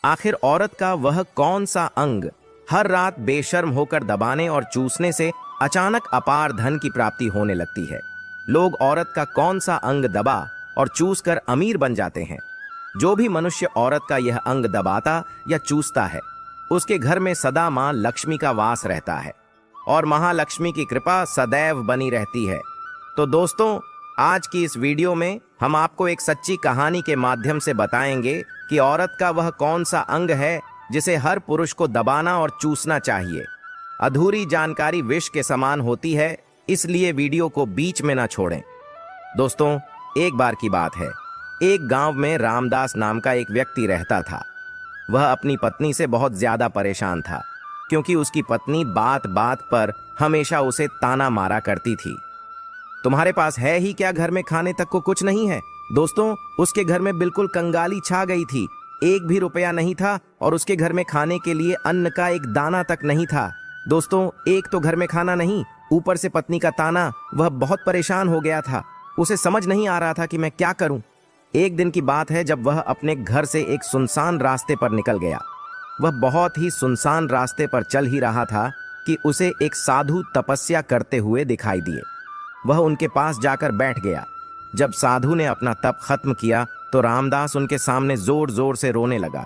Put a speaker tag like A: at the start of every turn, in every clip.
A: आखिर औरत का वह कौन सा अंग हर रात बेशर्म होकर दबाने और चूसने से अचानक अपार धन की प्राप्ति होने लगती है? लोग औरत का कौन सा अंग दबा और चूस कर अमीर बन जाते हैं? जो भी मनुष्य औरत का यह अंग दबाता या चूसता है, उसके घर में सदा मां लक्ष्मी का वास रहता है और महालक्ष्मी की कृपा सदैव बनी रहती है। तो दोस्तों, आज की इस वीडियो में हम आपको एक सच्ची कहानी के माध्यम से बताएंगे कि औरत का वह कौन सा अंग है जिसे हर पुरुष को दबाना और चूसना चाहिए। अधूरी जानकारी विष के समान होती है, इसलिए वीडियो को बीच में ना छोड़ें। दोस्तों, एक बार की बात है, एक गांव में रामदास नाम का एक व्यक्ति रहता था। वह अपनी पत्नी से बहुत ज्यादा परेशान था, क्योंकि उसकी पत्नी बात बात पर हमेशा उसे ताना मारा करती थी। तुम्हारे पास है ही क्या, घर में खाने तक को कुछ नहीं है? दोस्तों, उसके घर में बिल्कुल कंगाली छा गई थी। एक भी रुपया नहीं था और उसके घर में खाने के लिए अन्न का एक दाना तक नहीं था। दोस्तों, एक तो घर में खाना नहीं, ऊपर से पत्नी का ताना। वह बहुत परेशान हो गया था। उसे समझ नहीं आ रहा था कि मैं क्या करूं। एक दिन की बात है, जब वह अपने घर से एक सुनसान रास्ते पर निकल गया। वह बहुत ही सुनसान रास्ते पर चल ही रहा था कि उसे एक साधु तपस्या करते हुए दिखाई दिए। वह उनके पास जाकर बैठ गया। जब साधु ने अपना तप खत्म किया तो रामदास उनके सामने जोर जोर से रोने लगा।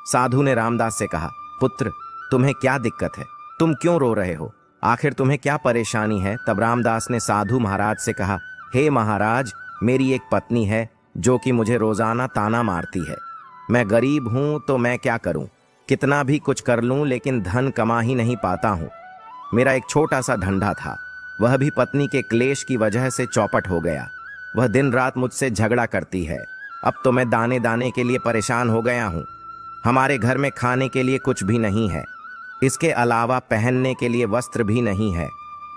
A: साधु ने रामदास से कहा, पुत्र, तुम्हें क्या दिक्कत है? तुम क्यों रो रहे हो? आखिर तुम्हें क्या परेशानी है? तब रामदास ने साधु महाराज से कहा, हे महाराज, मेरी एक पत्नी है जो कि मुझे रोजाना ताना मारती है। मैं गरीब हूं तो मैं क्या करूं? कितना भी कुछ कर लूं लेकिन धन कमा ही नहीं पाता हूं। मेरा एक छोटा सा धंधा था, वह भी पत्नी के क्लेश की वजह से चौपट हो गया। वह दिन रात मुझसे झगड़ा करती है। अब तो मैं दाने दाने के लिए परेशान हो गया हूँ। हमारे घर में खाने के लिए कुछ भी नहीं है, इसके अलावा पहनने के लिए वस्त्र भी नहीं है।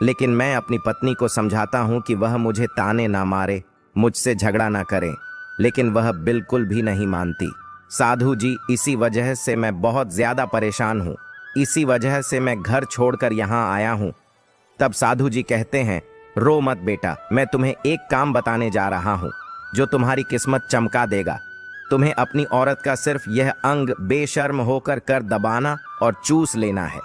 A: लेकिन मैं अपनी पत्नी को समझाता हूँ कि वह मुझे ताने ना मारे, मुझसे झगड़ा ना करे, लेकिन वह बिल्कुल भी नहीं मानती। साधु जी, इसी वजह से मैं बहुत ज्यादा परेशान हूँ। इसी वजह से मैं घर छोड़कर यहाँ आया हूँ। तब साधु जी कहते हैं, रो मत बेटा, मैं तुम्हें एक काम बताने जा रहा हूं जो तुम्हारी किस्मत चमका देगा। तुम्हें अपनी औरत का सिर्फ यह अंग बेशर्म होकर कर दबाना और चूस लेना है।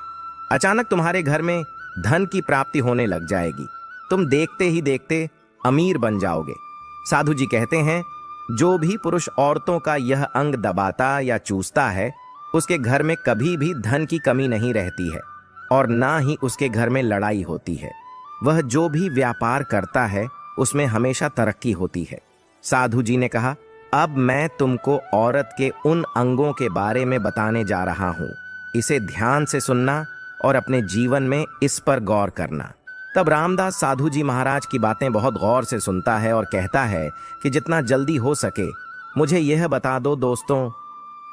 A: अचानक तुम्हारे घर में धन की प्राप्ति होने लग जाएगी। तुम देखते ही देखते अमीर बन जाओगे। साधु जी कहते हैं, जो भी पुरुष औरतों का यह अंग दबाता या चूसता है, उसके घर में कभी भी धन की कमी नहीं रहती है और ना ही उसके घर में लड़ाई होती है। वह जो भी व्यापार करता है उसमें हमेशा तरक्की होती है। साधु जी ने कहा, अब मैं तुमको औरत के उन अंगों के बारे में बताने जा रहा हूं। इसे ध्यान से सुनना और अपने जीवन में इस पर गौर करना। तब रामदास साधु जी महाराज की बातें बहुत गौर से सुनता है और कहता है कि जितना जल्दी हो सके मुझे यह बता दो दोस्तों।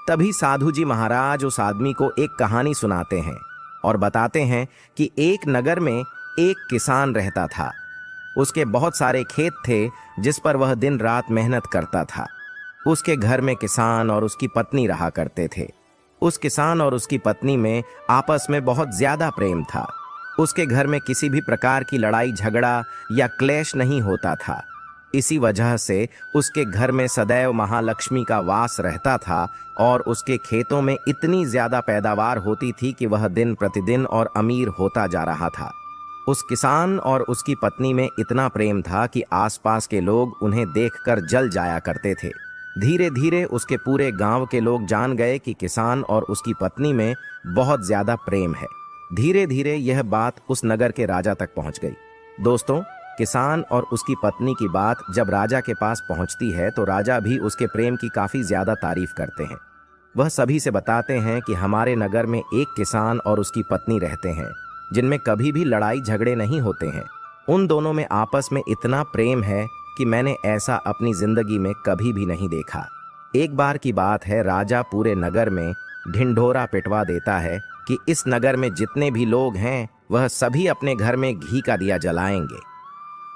A: तभी साधु जी महाराज उस आदमी को एक कहानी सुनाते हैं और बताते हैं कि एक नगर में एक किसान रहता था। उसके बहुत सारे खेत थे जिस पर वह दिन रात मेहनत करता था। उसके घर में किसान और उसकी पत्नी रहा करते थे। उस किसान और उसकी पत्नी में आपस में बहुत ज्यादा प्रेम था। उसके घर में किसी भी प्रकार की लड़ाई झगड़ा या क्लेश नहीं होता था। इसी वजह से उसके घर में सदैव महालक्ष्मी का वास रहता था और उसके खेतों में इतनी ज्यादा पैदावार होती थी कि वह दिन प्रतिदिन और अमीर होता जा रहा था। उस किसान और उसकी पत्नी में इतना प्रेम था कि आसपास के लोग उन्हें देखकर जल जाया करते थे। धीरे धीरे उसके पूरे गांव के लोग जान गए कि किसान और उसकी पत्नी में बहुत ज्यादा प्रेम है। धीरे धीरे यह बात उस नगर के राजा तक पहुंच गई। दोस्तों, किसान और उसकी पत्नी की बात जब राजा के पास पहुंचती है तो राजा भी उसके प्रेम की काफी ज्यादा तारीफ करते हैं। वह सभी से बताते हैं कि हमारे नगर में एक किसान और उसकी पत्नी रहते हैं जिनमें कभी भी लड़ाई झगड़े नहीं होते हैं। उन दोनों में आपस में इतना प्रेम है कि मैंने ऐसा अपनी जिंदगी में कभी भी नहीं देखा। एक बार की बात है, राजा पूरे नगर में ढिंढोरा पिटवा देता है कि इस नगर में जितने भी लोग हैं वह सभी अपने घर में घी का दिया जलाएंगे।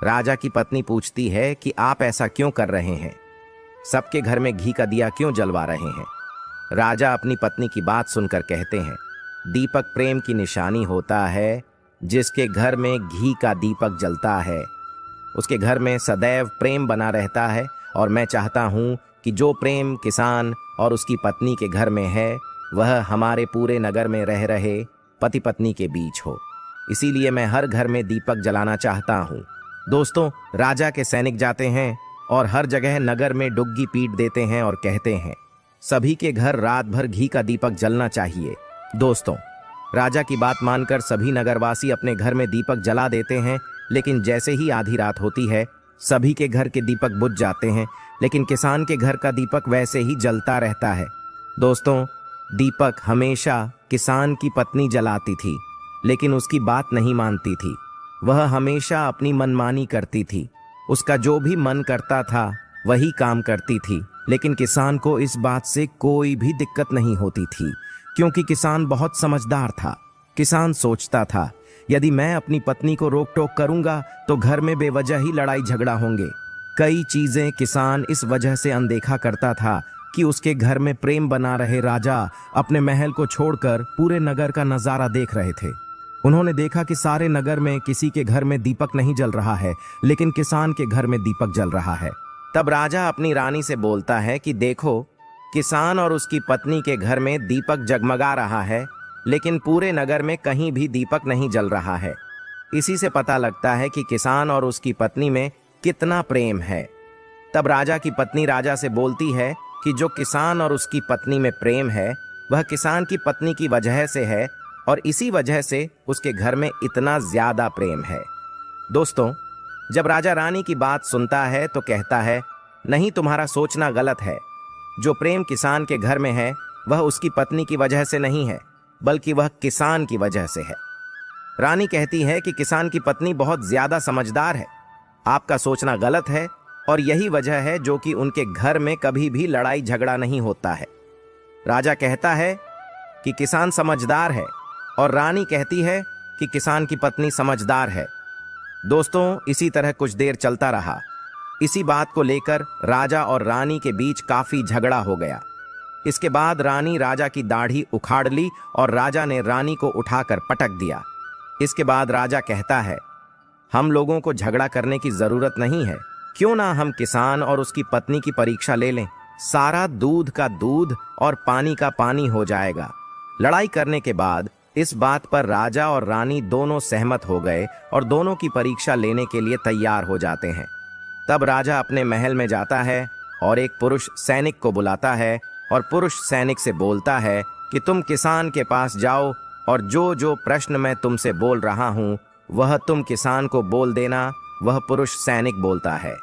A: राजा की पत्नी पूछती है कि आप ऐसा क्यों कर रहे हैं? सबके घर में घी का दिया क्यों जलवा रहे हैं? राजा अपनी पत्नी की बात सुनकर कहते हैं, दीपक प्रेम की निशानी होता है। जिसके घर में घी का दीपक जलता है उसके घर में सदैव प्रेम बना रहता है और मैं चाहता हूं कि जो प्रेम किसान और उसकी पत्नी के घर में है वह हमारे पूरे नगर में रह रहे पति पत्नी के बीच हो। इसीलिए मैं हर घर में दीपक जलाना चाहता हूँ। दोस्तों, राजा के सैनिक जाते हैं और हर जगह नगर में डुग्गी पीट देते हैं और कहते हैं सभी के घर रात भर घी का दीपक जलना चाहिए। दोस्तों, राजा की बात मानकर सभी नगरवासी अपने घर में दीपक जला देते हैं, लेकिन जैसे ही आधी रात होती है सभी के घर के दीपक बुझ जाते हैं, लेकिन किसान के घर का दीपक वैसे ही जलता रहता है। दोस्तों, दीपक हमेशा किसान की पत्नी जलाती थी, लेकिन उसकी बात नहीं मानती थी। वह हमेशा अपनी मनमानी करती थी। उसका जो भी मन करता था वही काम करती थी, लेकिन किसान को इस बात से कोई भी दिक्कत नहीं होती थी, क्योंकि किसान बहुत समझदार था। किसान सोचता था यदि मैं अपनी पत्नी को रोक टोक करूंगा तो घर में बेवजह ही लड़ाई झगड़ा होंगे। कई चीजें किसान इस वजह से अनदेखा करता था कि उसके घर में प्रेम बना रहे राजा अपने महल को छोड़कर पूरे नगर का नजारा देख रहे थे। उन्होंने देखा कि सारे नगर में किसी के घर में दीपक नहीं जल रहा है, लेकिन किसान के घर में दीपक जल रहा है। तब राजा अपनी रानी से बोलता है कि देखो, किसान और उसकी पत्नी के घर में दीपक जगमगा रहा है, लेकिन पूरे नगर में कहीं भी दीपक नहीं जल रहा है। इसी से पता लगता है कि किसान और उसकी पत्नी में कितना प्रेम है। तब राजा की पत्नी राजा से बोलती है कि जो किसान और उसकी पत्नी में प्रेम है वह किसान की पत्नी की वजह से है, और इसी वजह से उसके घर में इतना ज्यादा प्रेम है। दोस्तों, जब राजा रानी की बात सुनता है तो कहता है नहीं, तुम्हारा सोचना गलत है। जो प्रेम किसान के घर में है वह उसकी पत्नी की वजह से नहीं है, बल्कि वह किसान की वजह से है। रानी कहती है कि किसान की पत्नी बहुत ज्यादा समझदार है। आपका सोचना गलत है, और यही वजह है जो कि उनके घर में कभी भी लड़ाई झगड़ा नहीं होता है। राजा कहता है कि किसान समझदार है, और रानी कहती है कि किसान की पत्नी समझदार है। दोस्तों, इसी तरह कुछ देर चलता रहा। इसी बात को लेकर राजा और रानी के बीच काफी झगड़ा हो गया। इसके बाद रानी राजा की दाढ़ी उखाड़ ली और राजा ने रानी को उठाकर पटक दिया। इसके बाद राजा कहता है हम लोगों को झगड़ा करने की जरूरत नहीं है, क्यों ना हम किसान और उसकी पत्नी की परीक्षा ले लें। सारा दूध का दूध और पानी का पानी हो जाएगा। लड़ाई करने के बाद इस बात पर राजा और रानी दोनों सहमत हो गए और दोनों की परीक्षा लेने के लिए तैयार हो जाते हैं। तब राजा अपने महल में जाता है और एक पुरुष सैनिक को बुलाता है और पुरुष सैनिक से बोलता है कि तुम किसान के पास जाओ और जो जो प्रश्न मैं तुमसे बोल रहा हूं वह तुम किसान को बोल देना। वह पुरुष सैनिक बोलता है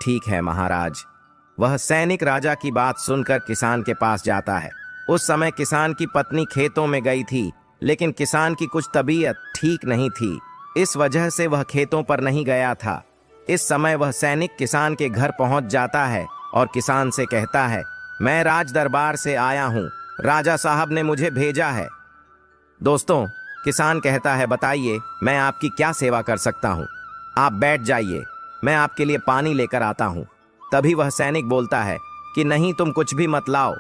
A: ठीक है महाराज। वह सैनिक राजा की बात सुनकर किसान के पास जाता है। उस समय किसान की पत्नी खेतों में गई थी, लेकिन किसान की कुछ तबीयत ठीक नहीं थी, इस वजह से वह खेतों पर नहीं गया था। इस समय वह सैनिक किसान के घर पहुंच जाता है और किसान से कहता है मैं राज दरबार से आया हूं, राजा साहब ने मुझे भेजा है। दोस्तों, किसान कहता है बताइए मैं आपकी क्या सेवा कर सकता हूं। आप बैठ जाइए, मैं आपके लिए पानी लेकर आता हूं। तभी वह सैनिक बोलता है कि नहीं, तुम कुछ भी मत लाओ,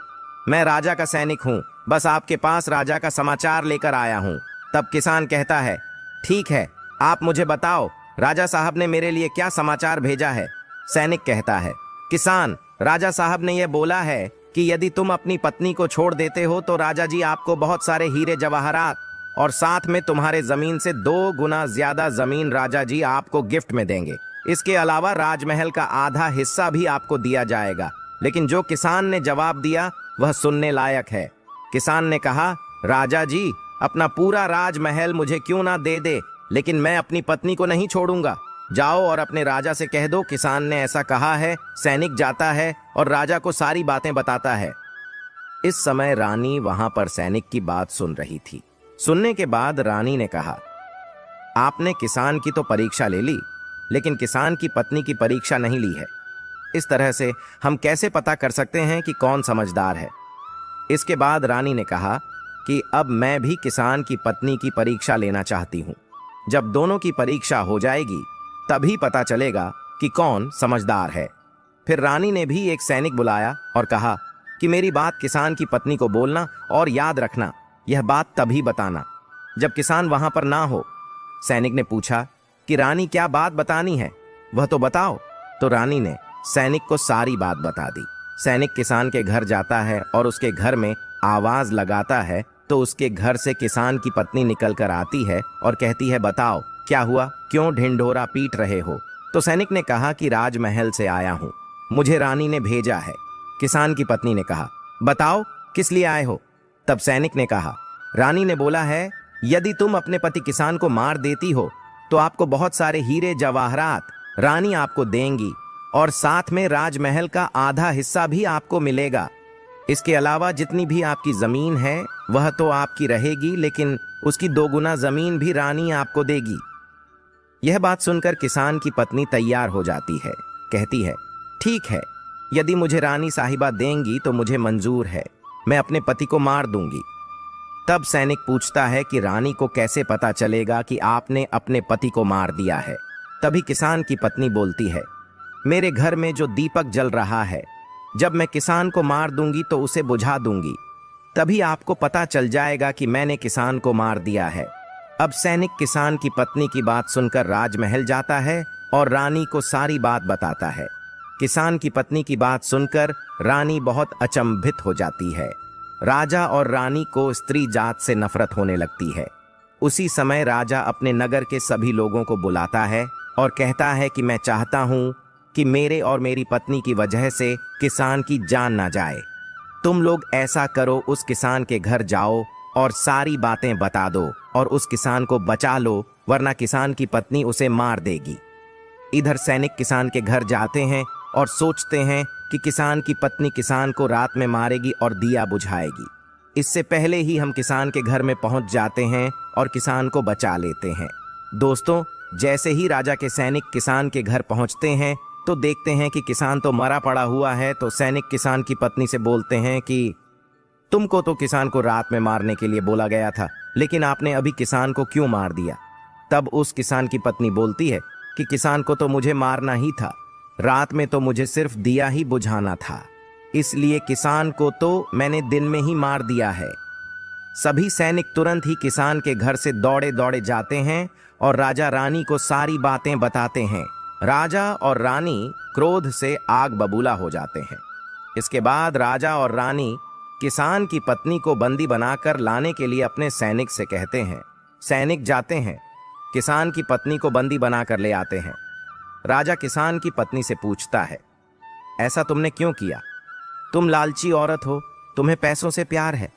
A: मैं राजा का सैनिक हूं, बस आपके पास राजा का समाचार लेकर आया हूं। तब किसान कहता है ठीक है, आप मुझे बताओ राजा साहब ने मेरे लिए क्या समाचार भेजा है। सैनिक कहता है किसान, राजा साहब ने यह बोला है कि यदि तुम अपनी पत्नी को छोड़ देते हो तो राजा जी आपको बहुत सारे हीरे जवाहरात और साथ में तुम्हारे जमीन से 2 गुना ज्यादा जमीन राजा जी आपको गिफ्ट में देंगे। इसके अलावा राजमहल का आधा हिस्सा भी आपको दिया जाएगा। लेकिन जो किसान ने जवाब दिया वह सुनने लायक है। किसान ने कहा राजा जी, अपना पूरा राजमहल मुझे क्यों ना दे दे, लेकिन मैं अपनी पत्नी को नहीं छोड़ूंगा। जाओ और अपने राजा से कह दो किसान ने ऐसा कहा है। सैनिक जाता है और राजा को सारी बातें बताता है। इस समय रानी वहां पर सैनिक की बात सुन रही थी। सुनने के बाद रानी ने कहा आपने किसान की तो परीक्षा ले ली, लेकिन किसान की पत्नी की परीक्षा नहीं ली है। इस तरह से हम कैसे पता कर सकते हैं कि कौन समझदार है। इसके बाद रानी ने कहा कि अब मैं भी किसान की पत्नी की परीक्षा लेना चाहती हूं। जब दोनों की परीक्षा हो जाएगी तभी पता चलेगा कि कौन समझदार है। फिर रानी ने भी एक सैनिक बुलाया और कहा कि मेरी बात किसान की पत्नी को बोलना और याद रखना, यह बात तभी बताना जब किसान वहां पर ना हो। सैनिक ने पूछा कि रानी क्या बात बतानी है, वह तो बताओ। तो रानी ने सैनिक को सारी बात बता दी। सैनिक किसान के घर जाता है और उसके घर में आवाज लगाता है तो उसके घर से किसान की पत्नी निकल कर आती है और कहती है, बताओ क्या हुआ, क्यों ढिंढोरा पीट रहे हो? तो सैनिक ने कहा कि राजमहल से आया हूँ, मुझे रानी ने भेजा है। किसान की पत्नी ने कहा, बताओ किस लिए आए हो? तब सैनिक ने कहा, रानी ने बोला है, यदि तुम अपने पति किसान को मार देती हो तो आपको बहुत सारे हीरे जवाहरात रानी आपको देंगी और साथ में राजमहल का आधा हिस्सा भी आपको मिलेगा। इसके अलावा जितनी भी आपकी जमीन है वह तो आपकी रहेगी, लेकिन उसकी 2 गुना जमीन भी रानी आपको देगी। यह बात सुनकर किसान की पत्नी तैयार हो जाती है, कहती है, ठीक है, यदि मुझे रानी साहिबा देंगी तो मुझे मंजूर है, मैं अपने पति को मार दूंगी। तब सैनिक पूछता है कि रानी को कैसे पता चलेगा कि आपने अपने पति को मार दिया है? तभी किसान की पत्नी बोलती है, मेरे घर में जो दीपक जल रहा है, जब मैं किसान को मार दूंगी तो उसे बुझा दूंगी, तभी आपको पता चल जाएगा कि मैंने किसान को मार दिया है। अब सैनिक किसान की पत्नी की बात सुनकर राजमहल जाता है और रानी को सारी बात बताता है। किसान की पत्नी की बात सुनकर रानी बहुत अचंभित हो जाती है। राजा और रानी को स्त्री जात से नफरत होने लगती है। उसी समय राजा अपने नगर के सभी लोगों को बुलाता है और कहता है कि मैं चाहता हूं कि मेरे और मेरी पत्नी की वजह से किसान की जान ना जाए। तुम लोग ऐसा करो, उस किसान के घर जाओ और सारी बातें बता दो और उस किसान को बचा लो, वरना किसान की पत्नी उसे मार देगी। इधर सैनिक किसान के घर जाते हैं और सोचते हैं कि किसान की पत्नी किसान को रात में मारेगी और दिया बुझाएगी। इससे पहले ही हम किसान के घर में पहुंच जाते हैं और किसान को बचा लेते हैं। दोस्तों, जैसे ही राजा के सैनिक किसान के घर पहुंचते हैं तो देखते हैं कि किसान तो मरा पड़ा हुआ है। तो सैनिक किसान की पत्नी से बोलते हैं कि तुमको तो किसान को रात में मारने के लिए बोला गया था, लेकिन आपने अभी किसान को क्यों मार दिया? तब उस किसान की पत्नी बोलती है कि किसान को तो मुझे मारना ही था, रात में तो मुझे सिर्फ दिया ही बुझाना था, इसलिए किसान को तो मैंने दिन में ही मार दिया है। सभी सैनिक तुरंत ही किसान के घर से दौड़े दौड़े जाते हैं और राजा रानी को सारी बातें बताते हैं। राजा और रानी क्रोध से आग बबूला हो जाते हैं। इसके बाद राजा और रानी किसान की पत्नी को बंदी बनाकर लाने के लिए अपने सैनिक से कहते हैं। सैनिक जाते हैं, किसान की पत्नी को बंदी बनाकर ले आते हैं। राजा किसान की पत्नी से पूछता है, ऐसा तुमने क्यों किया? तुम लालची औरत हो, तुम्हें पैसों से प्यार है।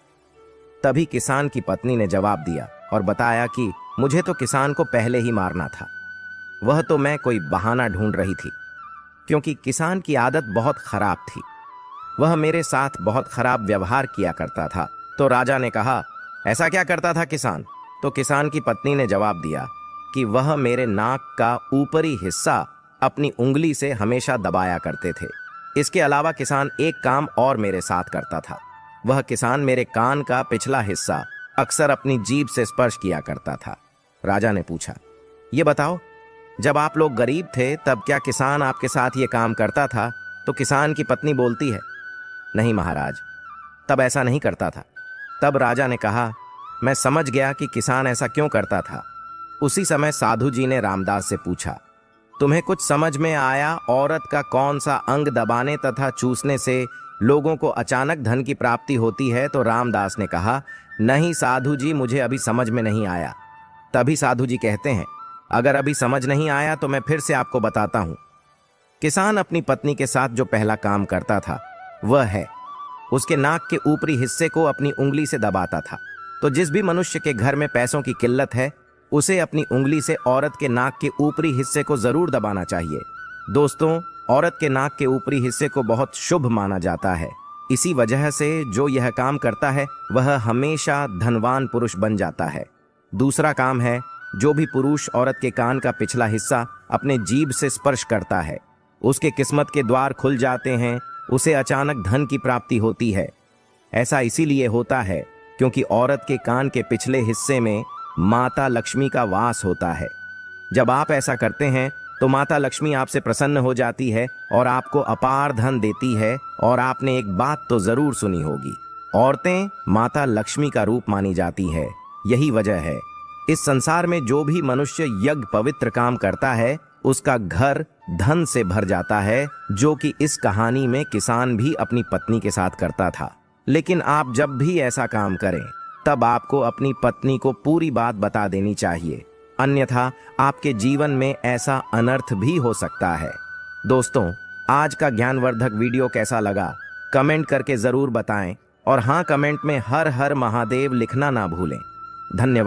A: तभी किसान की पत्नी ने जवाब दिया और बताया कि मुझे तो किसान को पहले ही मारना था, वह तो मैं कोई बहाना ढूंढ रही थी, क्योंकि किसान की आदत बहुत खराब थी, वह मेरे साथ बहुत खराब व्यवहार किया करता था। तो राजा ने कहा, ऐसा क्या करता था किसान? तो किसान की पत्नी ने जवाब दिया कि वह मेरे नाक का ऊपरी हिस्सा अपनी उंगली से हमेशा दबाया करते थे। इसके अलावा किसान एक काम और मेरे साथ करता था, वह किसान मेरे कान का पिछला हिस्सा अक्सर अपनी जीभ से स्पर्श किया करता था। राजा ने पूछा, ये बताओ, जब आप लोग गरीब थे तब क्या किसान आपके साथ ये काम करता था? तो किसान की पत्नी बोलती है, नहीं महाराज, तब ऐसा नहीं करता था। तब राजा ने कहा, मैं समझ गया कि किसान ऐसा क्यों करता था। उसी समय साधु जी ने रामदास से पूछा, तुम्हें कुछ समझ में आया औरत का कौन सा अंग दबाने तथा चूसने से लोगों को अचानक धन की प्राप्ति होती है? तो रामदास ने कहा, नहीं साधु जी, मुझे अभी समझ में नहीं आया। तभी साधु जी कहते हैं, अगर अभी समझ नहीं आया तो मैं फिर से आपको बताता हूं। किसान अपनी पत्नी के साथ जो पहला काम करता था वह है, उसके नाक के ऊपरी हिस्से को अपनी उंगली से दबाता था। तो जिस भी मनुष्य के घर में पैसों की किल्लत है उसे अपनी उंगली से औरत के नाक के ऊपरी हिस्से को जरूर दबाना चाहिए। दोस्तों, औरत के नाक के ऊपरी हिस्से को बहुत शुभ माना जाता है। इसी वजह से जो यह काम करता है वह हमेशा धनवान पुरुष बन जाता है। दूसरा काम है, जो भी पुरुष औरत के कान का पिछला हिस्सा अपने जीभ से स्पर्श करता है उसके किस्मत के द्वार खुल जाते हैं, उसे अचानक धन की प्राप्ति होती है। ऐसा इसीलिए होता है क्योंकि औरत के कान के पिछले हिस्से में माता लक्ष्मी का वास होता है। जब आप ऐसा करते हैं तो माता लक्ष्मी आपसे प्रसन्न हो जाती है और आपको अपार धन देती है। और आपने एक बात तो जरूर सुनी होगी, औरतें माता लक्ष्मी का रूप मानी जाती है। यही वजह है इस संसार में जो भी मनुष्य यज्ञ पवित्र काम करता है उसका घर धन से भर जाता है, जो कि इस कहानी में किसान भी अपनी पत्नी के साथ करता था। लेकिन आप जब भी ऐसा काम करें तब आपको अपनी पत्नी को पूरी बात बता देनी चाहिए, अन्यथा आपके जीवन में ऐसा अनर्थ भी हो सकता है। दोस्तों, आज का ज्ञानवर्धक वीडियो कैसा लगा कमेंट करके जरूर बताएं और हाँ, कमेंट में हर हर महादेव लिखना ना भूलें। धन्यवाद।